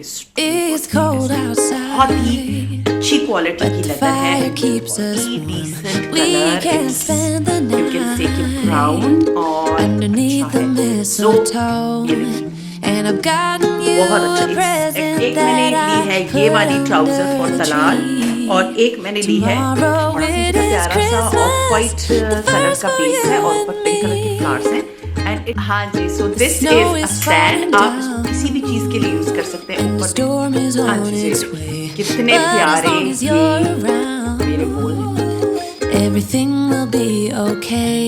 It's cold बहुत ही outside, अच्छी क्वालिटी but की the लेदर है, fire keeps us बहुत ही warm. Decent We colour, can spend the you can say कि ब्राउन night और underneath अच्छा the है। सो ये mistletoe, देखिए and I've gotten you बहुत अच्छा। a present एक मैंने that ली है I ये put वाली trouser under for the Talal, और tree. एक मैंने ली है Tomorrow थोड़ा सा it इसका is प्यारा सा of white Christmas, the colour first का for बेस you है और and ऊपर पिंक कलर के फ्लावर्स me. हैं एंड हाँ जी। सो The this snow is a is stand, falling आप इसको किसी भी चीज के लिए यूज कर सकते हैं। and the ऊपर storm is हाँ on जी, its ये way. कितने But as प्यारे long as ये you're around, मेरे फूल हैं। everything will be okay.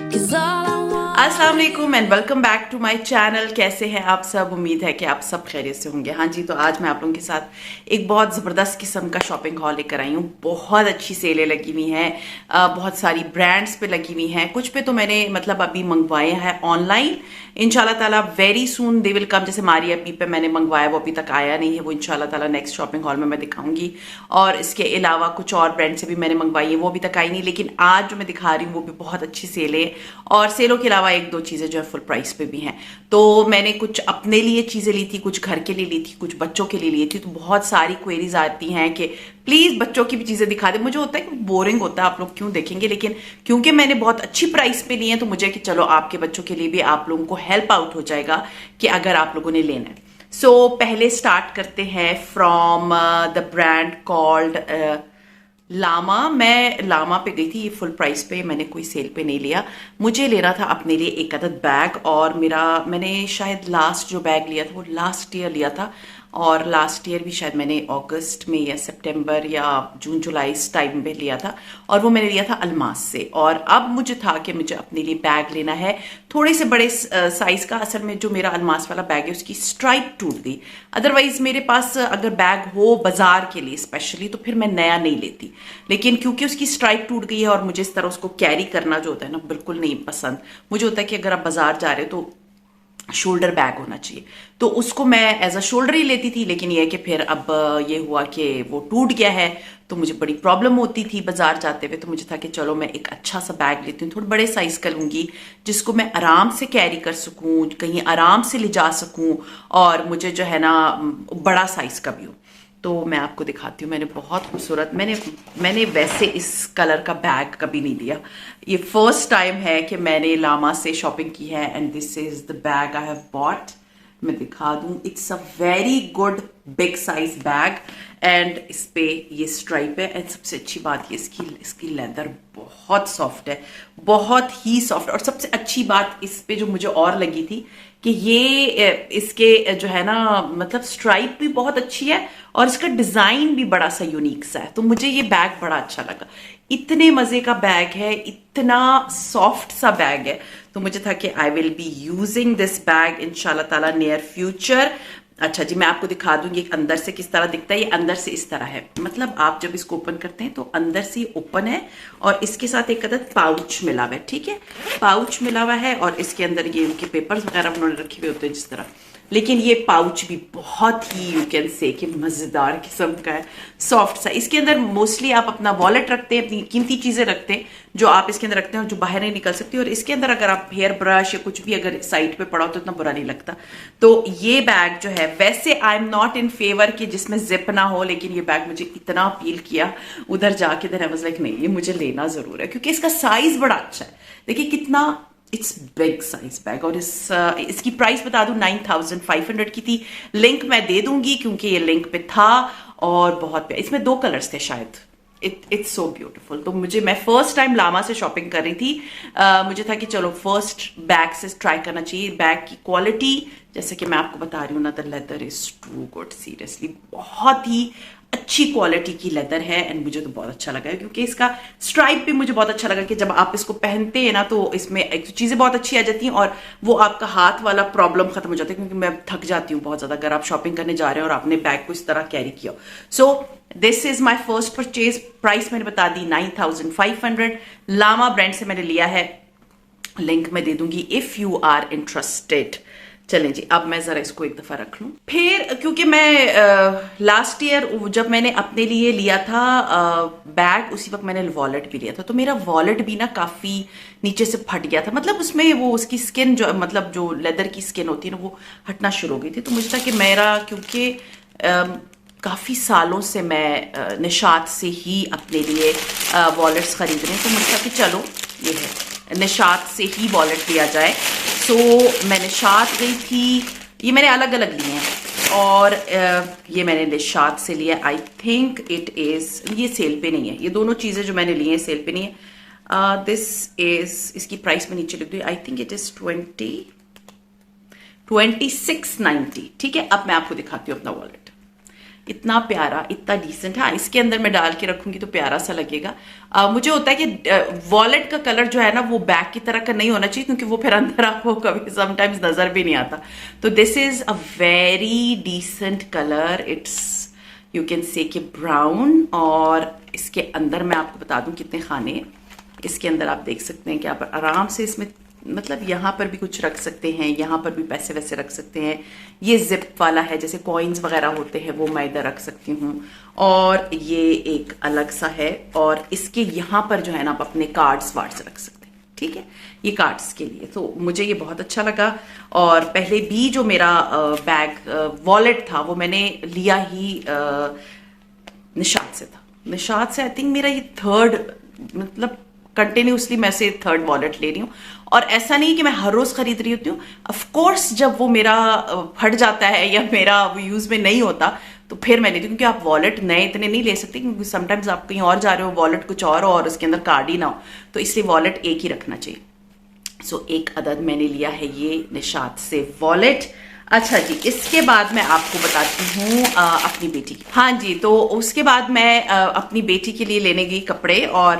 'Cause all I want अस्सलाम वालेकुम and welcome back to my channel. कैसे हैं आप सब? उम्मीद है कि आप सब खैरियत से होंगे। हाँ जी, तो आज मैं आप लोगों के साथ एक बहुत ज़बरदस्त किस्म का शॉपिंग हॉल लेकर आई हूँ। बहुत अच्छी सेलें लगी हुई हैं, बहुत सारी ब्रांड्स पे लगी हुई हैं। कुछ पे तो मैंने मतलब अभी मंगवाए हैं ऑनलाइन, इंशाल्लाह ताला very soon they will come. जैसे मारिया पी पे मैंने मंगवाया, वो अभी तक आया नहीं है, वो इंशाल्लाह ताला नेक्स्ट शॉपिंग हॉल में मैं दिखाऊंगी। और इसके अलावा कुछ और ब्रांड से भी मैंने मंगवाई है, वो अभी तक आई नहीं। लेकिन आज जो मैं दिखा रही हूँ वो भी बहुत अच्छी सेल है, और सेलों के अलावा एक दो चीज़ें जो है फुल प्राइस पे भी हैं। तो मैंने कुछ अपने लिए चीज़ें ली थी, कुछ घर के लिए ली थी, कुछ बच्चों के लिए ली थी। तो बहुत सारी क्वेरीज आती हैं कि प्लीज़ बच्चों की भी चीज़ें दिखा दे। मुझे होता है कि बोरिंग होता है, आप लोग क्यों देखेंगे, लेकिन क्योंकि मैंने बहुत अच्छी प्राइस पे ली है तो मुझे कि चलो आपके बच्चों के लिए भी आप लोगों को हेल्प आउट हो जाएगा कि अगर आप लोगों ने लेना है। सो पहले स्टार्ट करते हैं from the brand called Lama. मैं लामा पे गई थी, ये फुल प्राइस पे, मैंने कोई सेल पे नहीं लिया। मुझे लेना था अपने लिए एक अदद बैग, और मैंने शायद लास्ट जो बैग लिया था वो लास्ट ईयर लिया था, और लास्ट ईयर भी शायद मैंने अगस्त में या सितंबर या जून जुलाई इस टाइम में लिया था, और वो मैंने लिया था अल्मास से। और अब मुझे था कि मुझे अपने लिए बैग लेना है थोड़े से बड़े साइज का। असल में जो मेरा अल्मास वाला बैग है उसकी स्ट्राइप टूट गई। अदरवाइज मेरे पास अगर बैग हो बाजार के लिए स्पेशली तो फिर मैं नया नहीं लेती, लेकिन क्योंकि उसकी स्ट्राइप टूट गई है और मुझे इस तरह उसको कैरी करना जो होता है ना बिल्कुल नहीं पसंद। मुझे होता है कि अगर आप बाजार जा रहे हो तो शोल्डर बैग होना चाहिए, तो उसको मैं एज अ शोल्डर ही लेती थी। लेकिन ये है कि फिर अब ये हुआ कि वो टूट गया है, तो मुझे बड़ी प्रॉब्लम होती थी बाजार जाते हुए। तो मुझे था कि चलो मैं एक अच्छा सा बैग लेती हूँ, थोड़े बड़े साइज का लूंगी जिसको मैं आराम से कैरी कर सकूँ, कहीं आराम से ले जा सकूँ, और मुझे जो है ना बड़ा साइज का भी हो। तो मैं आपको दिखाती हूँ, मैंने बहुत खूबसूरत मैंने वैसे इस कलर का बैग कभी नहीं लिया। ये फर्स्ट टाइम है कि मैंने लामा से शॉपिंग की है, and this is the bag I have bought. मैं दिखा दूं, it's a very good big size bag, and इस पे ये स्ट्राइप है। एंड सबसे अच्छी बात ये इसकी लेदर बहुत सॉफ्ट है, बहुत ही सॉफ्ट। और सबसे अच्छी बात इस पे जो मुझे और लगी थी कि ये इसके जो है ना मतलब स्ट्राइप भी बहुत अच्छी है, और इसका डिजाइन भी बड़ा सा यूनिक सा है। तो मुझे ये बैग बड़ा अच्छा लगा। इतने मजे का बैग है, इतना सॉफ्ट सा बैग है, तो मुझे था कि I will be using this bag इंशाल्लाह ताला नियर फ्यूचर। अच्छा जी, मैं आपको दिखा दूंगी अंदर से किस तरह दिखता है। ये अंदर से इस तरह है, मतलब आप जब इसको ओपन करते हैं तो अंदर से ओपन है, और इसके साथ एक अदद पाउच मिला हुआ है। ठीक है, पाउच मिला हुआ है, और इसके अंदर ये उनके पेपर्स वगैरह उन्होंने रखे हुए होते हैं जिस तरह। लेकिन ये पाउच भी बहुत ही यू कैन से कि मजेदार किस्म का है, सॉफ्ट सा। इसके अंदर मोस्टली आप अपना वॉलेट रखते हैं, अपनी कीमती चीजें रखते हैं जो आप इसके अंदर रखते हैं और जो बाहर नहीं निकल सकती। और इसके अंदर अगर आप हेयर ब्रश या कुछ भी अगर साइड पे पड़ा हो तो इतना बुरा नहीं लगता। तो ये बैग जो है, वैसे I am not in favour कि जिसमें जिप ना हो, लेकिन ये बैग मुझे इतना अपील किया उधर जाके, देन आई वाज लाइक नहीं, ये मुझे लेना जरूर है क्योंकि इसका साइज बड़ा अच्छा है। देखिए कितना इट्स बिग साइज बैग। और इसकी प्राइस बता दूं 9500 की थी। लिंक मैं दे दूंगी क्योंकि ये लिंक पे था, और बहुत इसमें दो कलर्स थे शायद। It's so beautiful. तो मैं फर्स्ट टाइम लामा से शॉपिंग कर रही थी। मुझे था कि चलो फर्स्ट बैग से ट्राई करना चाहिए। बैग की क्वालिटी जैसे कि मैं आपको बता रही हूँ ना, the leather is too good, seriously बहुत ही अच्छी क्वालिटी की लेदर है। एंड मुझे तो बहुत अच्छा लगा है क्योंकि इसका स्ट्राइप भी मुझे बहुत अच्छा लगा कि जब आप इसको पहनते हैं ना तो इसमें एक तो चीजें बहुत अच्छी आ जाती हैं, और वो आपका हाथ वाला प्रॉब्लम खत्म हो जाता है। क्योंकि मैं थक जाती हूँ बहुत ज्यादा अगर आप शॉपिंग करने जा रहे हो और आपने बैग को इस तरह कैरी किया। सो this is my first purchase. Price मैंने बता दी 9500। लामा ब्रांड से मैंने लिया है, लिंक मैं दे दूंगी इफ यू आर इंटरेस्टेड। चलें जी, अब मैं जरा इसको एक दफा रख लूं। फिर क्योंकि मैं लास्ट ईयर जब मैंने अपने लिए लिया था बैग, उसी वक्त मैंने वॉलेट भी लिया था, तो मेरा वॉलेट भी ना काफी नीचे से फट गया था। मतलब उसमें वो उसकी स्किन जो मतलब जो लेदर की स्किन होती है ना वो हटना शुरू हो गई थी। तो मुझे था कि मेरा क्योंकि काफ़ी सालों से मैं निशात से ही अपने लिए वॉलेट्स खरीद रही हूँ, तो मुझे था कि चलो ये है निशात से ही वॉलेट लिया जाए। सो मैं निशात गई थी, ये मैंने अलग अलग लिए हैं, और ये मैंने निशात से लिया। आई थिंक इट इज़, ये सेल पे नहीं है, ये दोनों चीज़ें जो मैंने ली हैं सेल पे नहीं है। दिस इज़, इसकी प्राइस में नीचे लिख दूँ, आई थिंक इट इज़ 2690। ठीक है, अब मैं आपको दिखाती हूँ अपना वॉलेट। इतना प्यारा, इतना डिसेंट। हाँ, इसके अंदर मैं डाल के रखूंगी तो प्यारा सा लगेगा। मुझे होता है कि वॉलेट का कलर जो है ना वो बैग की तरह का नहीं होना चाहिए, क्योंकि वो फिर अंदर आपको कभी समटाइम्स नजर भी नहीं आता। तो this is a very decent colour, it's you can say कि ब्राउन। और इसके अंदर मैं आपको बता दूं कितने खाने हैं। इसके अंदर आप देख सकते हैं कि आप आराम से इसमें, मतलब यहाँ पर भी कुछ रख सकते हैं, यहाँ पर भी पैसे वैसे रख सकते हैं। ये जिप वाला है, जैसे कॉइन्स वगैरह होते हैं वो मैं इधर रख सकती हूँ। और ये एक अलग सा है, और इसके यहाँ पर जो है ना आप अपने कार्ड्स वार्ड्स रख सकते हैं। ठीक है, ये कार्ड्स के लिए तो मुझे ये बहुत अच्छा लगा। और पहले भी जो मेरा बैग वॉलेट था वो मैंने लिया ही निशात से था। निशात से आई थिंक मेरा ये थर्ड, मतलब कंटिन्यूसली मैं से थर्ड वॉलेट ले रही हूँ। और ऐसा नहीं कि मैं हर रोज खरीद रही होती हूँ। ऑफ कोर्स जब वो मेरा फट जाता है या मेरा वो यूज में नहीं होता तो फिर मैं लेती हूँ, क्योंकि आप वॉलेट नए इतने नहीं ले सकते, क्योंकि समटाइम्स आप कहीं और जा रहे हो, वॉलेट कुछ और उसके अंदर कार्ड ही ना हो, तो इसलिए वॉलेट एक ही रखना चाहिए। सो एक अदद मैंने लिया है ये निशात से वॉलेट। अच्छा जी, इसके बाद मैं आपको बताती हूँ अपनी बेटी की। हाँ जी, तो उसके बाद मैं अपनी बेटी के लिए लेने गई कपड़े। और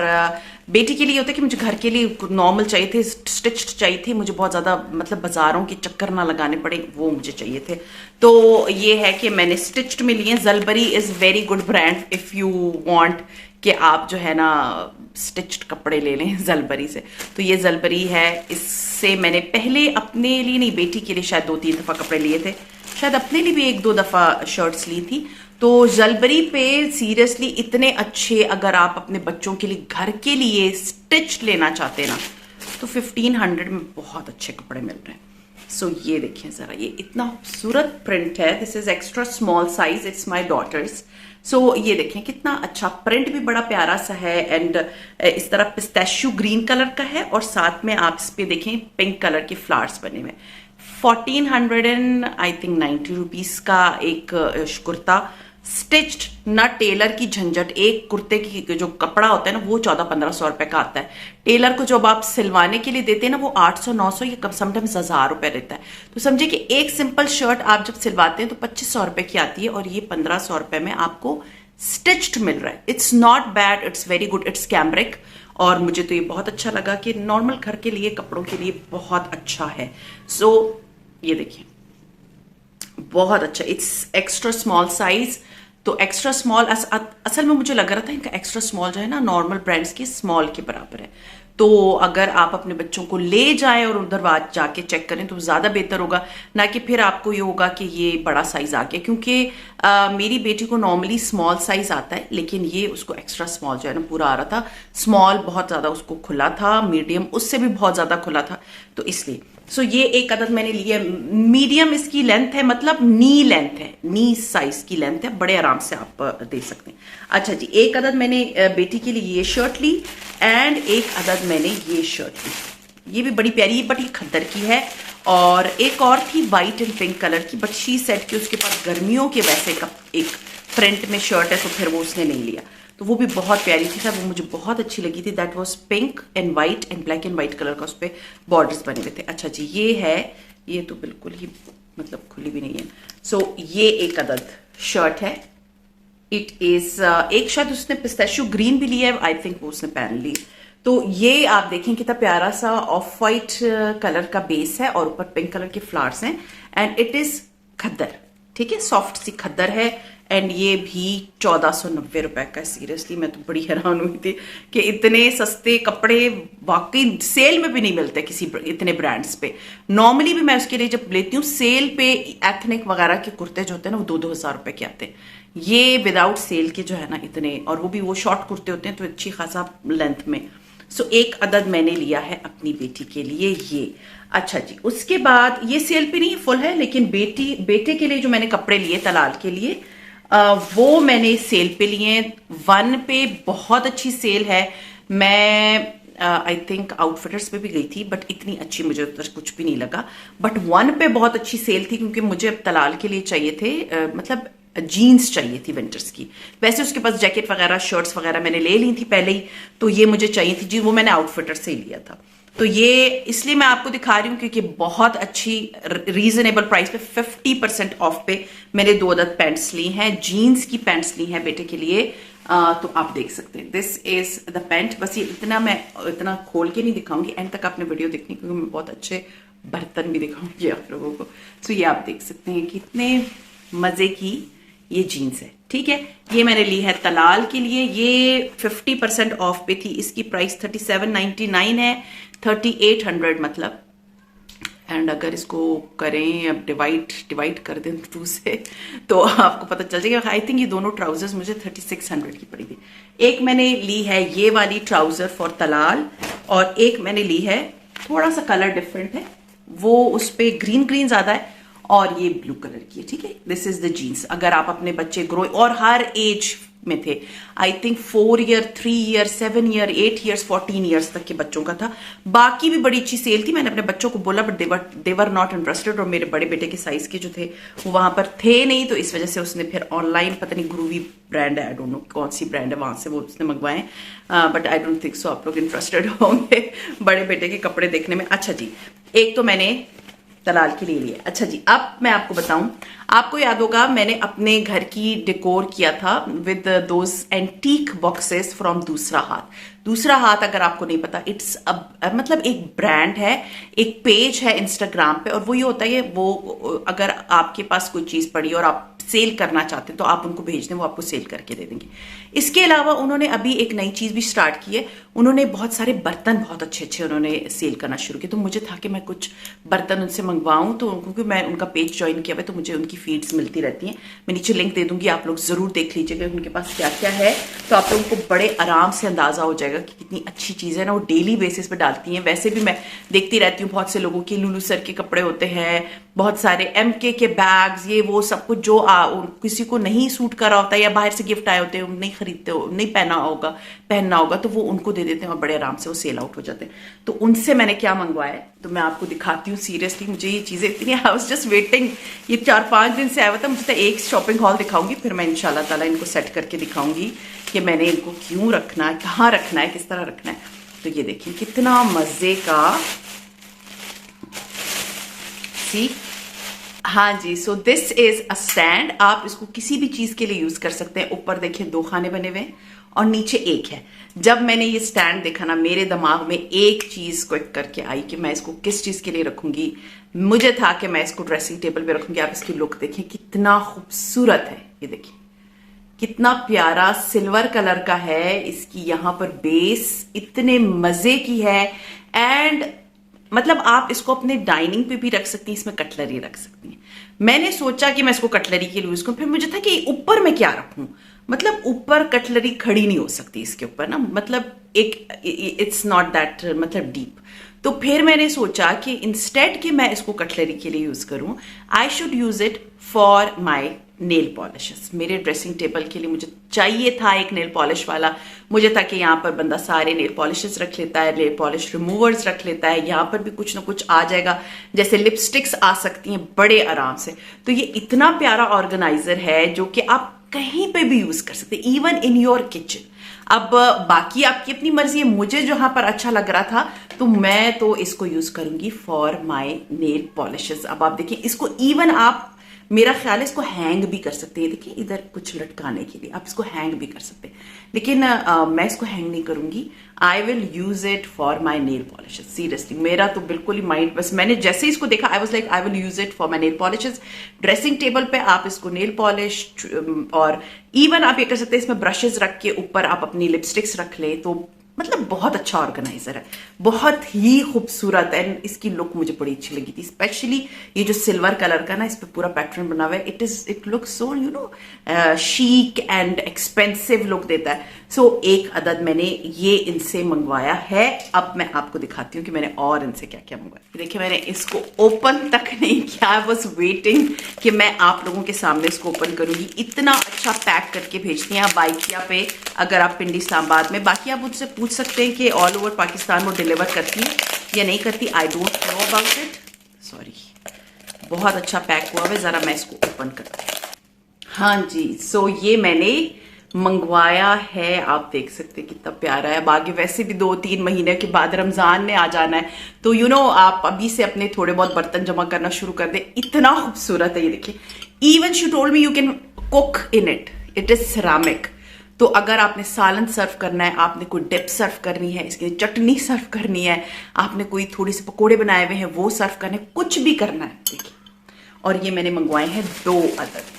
बेटी के लिए होता है कि मुझे घर के लिए नॉर्मल चाहिए थे, स्टिच्ड चाहिए थे, मुझे बहुत ज़्यादा मतलब बाजारों के चक्कर ना लगाने पड़े, वो मुझे चाहिए थे। तो ये है कि मैंने स्टिच्ड में लिए। ज़लबरी is very good brand if you want कि आप जो है ना स्टिच्ड कपड़े ले लें ज़लबरी से। तो ये ज़लबरी है, इससे मैंने पहले अपने लिए नहीं, बेटी के लिए शायद 2-3 दफ़ा कपड़े लिए थे, शायद अपने लिए भी 1-2 दफ़ा शर्ट्स ली थी। तो ज़लबरी पे सीरियसली इतने अच्छे, अगर आप अपने बच्चों के लिए घर के लिए स्टिच लेना चाहते हैं ना, तो 1500 में बहुत अच्छे कपड़े मिल रहे हैं। सो ये देखिए ज़रा, ये इतना खूबसूरत प्रिंट है। This is extra small size, it's my daughter's. So ये देखें कितना अच्छा प्रिंट, भी बड़ा प्यारा सा है। एंड इस तरह पिस्ताशियो ग्रीन कलर का है, और साथ में आप इस पे देखें पिंक कलर के फ्लावर्स बने हुए। 1490 रुपीज़ का एक कुर्ता, स्टिच्ड, ना टेलर की झंझट। एक कुर्ते की जो कपड़ा होता है ना वो 1400-1500 रुपए का आता है। टेलर को जब आप सिलवाने के लिए देते हैं ना वो 800-900 या कब समटाइम्स 1000 रुपए रहता है। तो समझिए कि एक सिंपल शर्ट आप जब सिलवाते हैं तो 2500 रुपए की आती है, और ये 1500 रुपए में आपको स्टिच्ड मिल रहा है। It's not bad, it's very good, it's cambric. और मुझे तो ये बहुत अच्छा लगा कि नॉर्मल घर के लिए कपड़ों के लिए बहुत अच्छा है। सो ये देखिए बहुत अच्छा, इट्स एक्स्ट्रा स्मॉल साइज। तो एक्स्ट्रा स्मॉल असल में मुझे लग रहा था इनका एक्स्ट्रा स्मॉल जो है ना नॉर्मल ब्रांड्स के स्मॉल के बराबर है। तो अगर आप अपने बच्चों को ले जाएं और उधर जाके चेक करें तो ज़्यादा बेहतर होगा, ना कि फिर आपको ये होगा कि ये बड़ा साइज आ गया। क्योंकि मेरी बेटी को नॉर्मली स्मॉल साइज आता है, लेकिन ये उसको एक्स्ट्रा स्मॉल जो है ना पूरा आ रहा था। स्मॉल बहुत ज़्यादा उसको खुला था, मीडियम उससे भी बहुत ज़्यादा खुला था, तो इसलिए सो ये एक अदद मैंने लिया। मीडियम इसकी लेंथ है, मतलब नी लेंथ है, नी साइज की लेंथ है, बड़े आराम से आप दे सकते हैं। अच्छा जी, एक अदद मैंने बेटी के लिए ये शर्ट ली, एंड एक अदद मैंने ये शर्ट ली। ये भी बड़ी प्यारी, बट ये खद्दर की है। और एक और थी वाइट एंड पिंक कलर की, बट शी सेड कि उसके पास गर्मियों के वैसे का एक प्रिंट में शर्ट है, तो फिर वो उसने नहीं लिया। तो वो भी बहुत प्यारी थी, वो मुझे बहुत अच्छी लगी थी। That was pink and white and black and white colour का उस पर बॉर्डर्स बने हुए थे। अच्छा जी, ये है, ये तो बिल्कुल ही मतलब खुली भी नहीं है। सो ये एक अदद शर्ट है। इट इज एक शायद उसने पिस्ताशियो ग्रीन भी लिया है, आई थिंक वो उसने पहन ली। तो ये आप देखें कितना प्यारा सा ऑफ वाइट कलर का बेस है, और ऊपर पिंक कलर के फ्लावर्स हैं, एंड इट इज खद्दर। ठीक है, सॉफ्ट सी खद्दर है, एंड ये भी 1490 रुपए का। सीरियसली मैं तो बड़ी हैरान हुई थी कि इतने सस्ते कपड़े वाकई सेल में भी नहीं मिलते किसी इतने ब्रांड्स पे। नॉर्मली भी मैं उसके लिए जब लेती हूँ सेल पे एथनिक वगैरह के कुर्ते जो होते हैं ना वो 2-2 हज़ार रुपए के आते हैं। ये विदाउट सेल के जो है ना इतने, और वो भी वो शॉर्ट कुर्ते होते हैं तो अच्छी खासा लेंथ में। सो एक अदद मैंने लिया है अपनी बेटी के लिए ये। अच्छा जी, उसके बाद ये सेल पे नहीं फुल है, लेकिन बेटे के लिए जो मैंने कपड़े लिए तलाल के लिए वो मैंने सेल पे लिए। वन पे बहुत अच्छी सेल है। मैं आई थिंक आउटफिटर्स पे भी गई थी बट इतनी अच्छी मुझे उधर कुछ भी नहीं लगा। बट वन पे बहुत अच्छी सेल थी क्योंकि मुझे अब तलाल के लिए चाहिए थे मतलब जीन्स चाहिए थी विंटर्स की। वैसे उसके पास जैकेट वगैरह शर्ट्स वगैरह मैंने ले ली थी पहले ही, तो ये मुझे चाहिए थी जी, वो मैंने आउटफिटर से ही लिया था। तो ये इसलिए मैं आपको दिखा रही हूँ क्योंकि बहुत अच्छी रीजनेबल प्राइस पे 50% ऑफ पे मैंने 2 अदद पैंट्स ली हैं, जीन्स की पैंट्स ली हैं बेटे के लिए। तो आप देख सकते हैं दिस इज द पैंट। बस ये इतना मैं इतना खोल के नहीं दिखाऊंगी, एंड तक आपने वीडियो देखनी क्योंकि मैं बहुत अच्छे बर्तन भी दिखाऊंगी आप लोगों को। सो ये आप देख सकते हैं कितने मजे की ये जीन्स है। ठीक है, ये मैंने ली है तलाल के लिए। ये 50% ऑफ पे थी, इसकी प्राइस 3799 है, 3800 मतलब। एंड अगर इसको करें अब डिवाइड कर दें 2 से तो आपको पता चल जाएगा। आई थिंक ये दोनों ट्राउजर्स मुझे 3600 की पड़ी थी। एक मैंने ली है ये वाली ट्राउजर फॉर तलाल, और एक मैंने ली है थोड़ा सा कलर डिफरेंट है, वो उस पर ग्रीन ज्यादा है और ये ब्लू कलर की है। ठीक है, दिस इज द जीन्स। अगर आप अपने बच्चे ग्रो, और हर एज में थे, I think 4 year 3 year 7 year 8 years 14 years तक के बच्चों का था। बाकी भी बड़ी अच्छी सेल थी। मैंने अपने बच्चों को बोला बट देवर नॉट इंटरेस्टेड, और मेरे बड़े बेटे के साइज के जो थे वो वहां पर थे नहीं, तो इस वजह से उसने फिर ऑनलाइन, पता नहीं ग्रूवी ब्रांड है, आई डोंट नो कौन सी ब्रांड है, वहां से वो उसने मंगवाए। But I don't think so आप लोग इंटरेस्टेड होंगे बड़े बेटे के कपड़े देखने में। अच्छा जी, एक तो मैंने तलाल के लिए लिया। अच्छा जी, अब मैं आपको बताऊं, आपको याद होगा मैंने अपने घर की डेकोर किया था with those antique boxes from दूसरा हाथ। दूसरा हाथ अगर आपको नहीं पता, इट्स मतलब एक ब्रांड है, एक पेज है इंस्टाग्राम पे, और वो ये होता है वो अगर आपके पास कोई चीज पड़ी और आप सेल करना चाहते हैं तो आप उनको भेज दें, वो आपको सेल करके दे देंगे। इसके अलावा उन्होंने अभी एक नई चीज भी स्टार्ट की है, उन्होंने बहुत सारे बर्तन बहुत अच्छे अच्छे उन्होंने सेल करना शुरू किया। तो मुझे था कि मैं कुछ बर्तन उनसे मंगवाऊं, तो क्योंकि मैं उनका पेज ज्वाइन किया हुआ है तो मुझे उनकी फीड्स मिलती रहती हैं। मैं नीचे लिंक दे दूंगी, आप लोग जरूर देख लीजिएगा उनके पास क्या क्या है, तो आप लोगों को बड़े आराम से अंदाजा हो जाएगा कि कितनी अच्छी चीज है ना। वो डेली बेसिस पे डालती हैं। वैसे भी मैं देखती रहती हूँ बहुत से लोगों के लुलू सर के कपड़े होते हैं, बहुत सारे MK के बैग्स, ये वो सब कुछ जो किसी को नहीं सूट करा होता है या बाहर से गिफ्ट आए होते हैं, नहीं खरीदते हो, नहीं पहनना होगा तो वो उनको दे देते हैं और बड़े आराम से वो सेल आउट हो जाते हैं। तो उनसे मैंने क्या मंगवाया है तो मैं आपको दिखाती हूँ। सीरियसली मुझे ये चीजें इतनी, आई वाज जस्ट वेटिंग, ये 4-5 दिन से आया हुआ था। मुझे तो एक शॉपिंग हॉल दिखाऊंगी, फिर मैं इंशाल्लाह ताला इनको सेट करके दिखाऊंगी कि मैंने इनको क्यों रखना है, कहाँ रखना है, किस तरह रखना है। तो ये देखिए कितना मजे का, सी, हाँ जी। So this is a stand. आप इसको किसी भी चीज के लिए यूज कर सकते हैं। ऊपर देखिए 2 खाने बने हुए हैं और नीचे एक है। जब मैंने ये स्टैंड देखा ना, मेरे दिमाग में एक चीज क्लिक करके आई कि मैं इसको किस चीज के लिए रखूंगी। मुझे था कि मैं इसको ड्रेसिंग टेबल पे रखूंगी। आप इसकी लुक देखिए कितना खूबसूरत है, ये देखिए कितना प्यारा सिल्वर कलर का है। इसकी यहाँ पर बेस इतने मजे की है, एंड मतलब आप इसको अपने डाइनिंग पे भी रख सकती हैं, इसमें कटलरी रख सकती हैं। मैंने सोचा कि मैं इसको कटलरी के लिए यूज करूं, फिर मुझे था कि ऊपर मैं क्या रखूं, मतलब ऊपर कटलरी खड़ी नहीं हो सकती इसके ऊपर ना, मतलब एक इट्स नॉट दैट मतलब डीप। तो फिर मैंने सोचा कि इंस्टेड कि मैं इसको कटलरी के लिए यूज करूं, I should use it for my nail polishes. मेरे ड्रेसिंग टेबल के लिए मुझे चाहिए था एक नेल पॉलिश वाला। मुझे था कि यहाँ पर बंदा सारे नेल पॉलिशेस रख लेता है, नेल पॉलिश रिमूवर्स रख लेता है, यहाँ पर भी कुछ ना कुछ आ जाएगा, जैसे लिपस्टिक्स आ सकती हैं बड़े आराम से। तो ये इतना प्यारा ऑर्गेनाइजर है जो कि आप कहीं पे भी यूज कर सकते हैं, इवन इन योर किचन। अब बाकी आपकी अपनी मर्जी है, मुझे जहां पर अच्छा लग रहा था तो मैं तो इसको यूज करूंगी फॉर माई नेल पॉलिशेस। अब आप देखिए इसको इवन आप मेरा ख्याल है इसको हैंग भी कर सकते हैं, देखिए इधर कुछ लटकाने के लिए आप इसको हैंग भी कर सकते हैं, लेकिन मैं इसको हैंग नहीं करूंगी। I will use it for my nail polishes. Seriously मेरा तो बिल्कुल ही माइंड, बस मैंने जैसे ही इसको देखा I was like I will use it for my nail polishes. Dressing table पे आप इसको नेल पॉलिश और इवन आप ये कर सकते हैं इसमें ब्रशेज रख के ऊपर आप अपनी लिपस्टिक्स रख ले, तो मतलब बहुत अच्छा ऑर्गेनाइजर है, बहुत ही खूबसूरत है। इसकी लुक मुझे बड़ी अच्छी लगी थी, स्पेशली ये जो सिल्वर कलर का ना इस पे पूरा पैटर्न बना हुआ है। It look so you know chic and expensive look देता है। सो एक अदद मैंने ये इनसे मंगवाया है। अब मैं आपको दिखाती हूँ कि मैंने और इनसे क्या क्या मंगवाया। देखिए मैंने इसको ओपन तक नहीं किया, आई वॉज वेटिंग कि मैं आप लोगों के सामने इसको ओपन करूंगी। इतना अच्छा पैक करके भेजती हैं आप बाइकिया पे, अगर आप पिंडी इस्लामाबाद में। बाकी आप मुझसे पूछ सकते हैं कि ऑल ओवर पाकिस्तान वो डिलीवर करती है या नहीं करती, I don't know about it, sorry. बहुत अच्छा पैक हुआ है, जरा मैं इसको ओपन करती हूँ। हाँ जी, सो ये मैंने मंगवाया है, आप देख सकते हैं कितना प्यारा है। बाकी वैसे भी 2-3 महीने के बाद रमजान ने आ जाना है, तो यू नो आप अभी से अपने थोड़े बहुत बर्तन जमा करना शुरू कर दें। इतना खूबसूरत है ये, देखिए। Even she told me you can cook in it, it is ceramic. तो अगर आपने सालन सर्व करना है, आपने कोई डिप सर्व करनी है, इसकी चटनी सर्व करनी है, आपने कोई थोड़ी सी पकोड़े बनाए हुए हैं वो सर्व करने, कुछ भी करना है, देखिए। और ये मैंने मंगवाए हैं 2 अदद,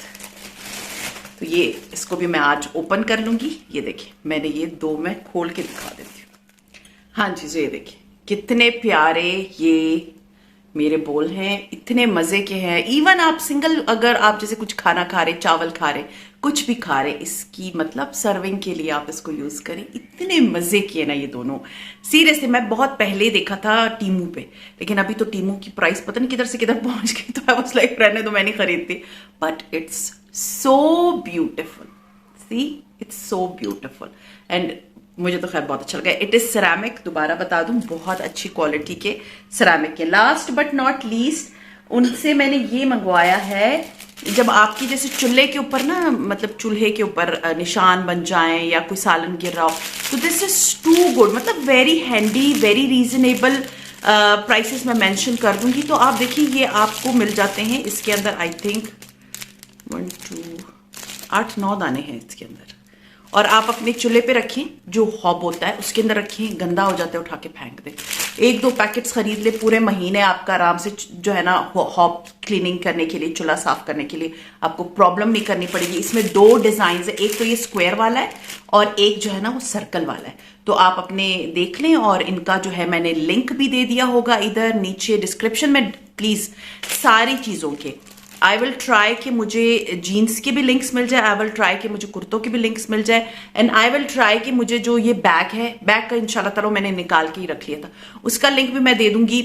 तो ये इसको भी मैं आज ओपन कर लूंगी। ये देखिए मैंने ये 2 में खोल के दिखा देती हूँ। हाँ जी, ये देखिए कितने प्यारे ये मेरे बोल हैं, इतने मजे के हैं। इवन आप सिंगल अगर आप जैसे कुछ खाना खा रहे, चावल खा रहे, कुछ भी खा रहे, इसकी मतलब सर्विंग के लिए आप इसको यूज करें। इतने मजे किए ना ये दोनों, सीरियसली। मैं बहुत पहले देखा था टीमू पे, लेकिन अभी तो टीमू की प्राइस पता नहीं किधर से किधर पहुंच गई, तो आई वाज लाइक रहने दो, मैं नहीं खरीदती। But it's so beautiful, see it's so beautiful and मुझे तो खैर बहुत अच्छा लगा। इट इज सिरेमिक, दोबारा बता दूं, बहुत अच्छी क्वालिटी के सिरेमिक के। लास्ट बट नॉट लीस्ट उनसे मैंने ये मंगवाया है, जब आपकी जैसे चूल्हे के ऊपर ना, मतलब चूल्हे के ऊपर निशान बन जाएं या कोई सालन गिर रहा हो, तो दिस इज टू गुड, मतलब very handy, very reasonable prices मैं मेंशन कर दूंगी। तो आप देखिए ये आपको मिल जाते हैं इसके अंदर, आई थिंक 1 2 8-9 दाने हैं इसके अंदर। और आप अपने चूल्हे पे रखें, जो हॉब होता है उसके अंदर रखें, गंदा हो जाता है उठा के फेंक दें। 1-2 पैकेट्स खरीद ले, पूरे महीने आपका आराम से जो है ना हॉब क्लीनिंग करने के लिए, चूल्हा साफ करने के लिए आपको प्रॉब्लम नहीं करनी पड़ेगी। इसमें 2 डिजाइन है, एक तो ये स्क्वायर वाला है और एक जो है ना वो सर्कल वाला है। तो आप अपने देख लें, और इनका जो है मैंने लिंक भी दे दिया होगा इधर नीचे डिस्क्रिप्शन में, प्लीज सारी चीजों के। आई विल ट्राई कि मुझे जीन्स के भी लिंक्स मिल जाए, आई विल ट्राई कि मुझे कुर्तों के भी लिंक्स मिल जाए, एंड आई विल ट्राई कि मुझे जो ये बैग है, बैग का इंशाल्लाह ताला मैंने निकाल के ही रख लिया था, उसका लिंक भी मैं दे दूंगी,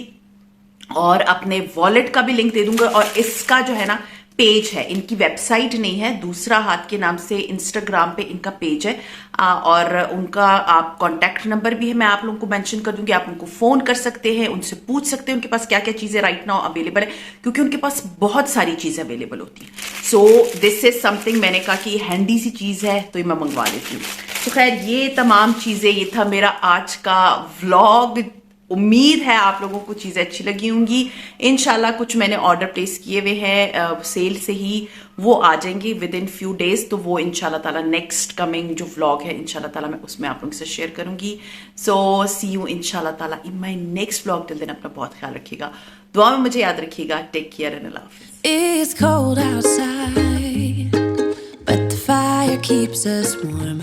और अपने वॉलेट का भी लिंक दे दूंगा। और इसका जो है ना पेज है, इनकी वेबसाइट नहीं है, दूसरा हाथ के नाम से इंस्टाग्राम पे इनका पेज है, और उनका आप कॉन्टैक्ट नंबर भी है, मैं आप लोगों को मेंशन कर दूंगी। आप उनको फोन कर सकते हैं, उनसे पूछ सकते हैं उनके पास क्या क्या चीजें राइट नाउ अवेलेबल है, क्योंकि उनके पास बहुत सारी चीजें अवेलेबल होती हैं। सो दिस इज समथिंग, मैंने कहा कि हैंडी सी चीज है तो ये मैं मंगवा लेती हूँ। तो खैर ये तमाम चीजें, ये था मेरा आज का व्लॉग। उम्मीद है आप लोगों को चीजें अच्छी लगी होंगी। इंशाल्लाह कुछ मैंने ऑर्डर प्लेस किए हुए हैं सेल से ही, वो आ जाएंगे विद इन फ्यू डेज। तो वो इंशाल्लाह ताला नेक्स्ट कमिंग जो व्लॉग है इंशाल्लाह ताला मैं उसमें आप लोगों से शेयर करूंगी। सो सी यू इंशाल्लाह ताला in my next vlog. Till then अपना बहुत ख्याल रखिएगा, दुआ में मुझे याद रखिएगा। टेक केयर एंड अल्लाह हाफिज़। It's cold outside, but the fire keeps us warm.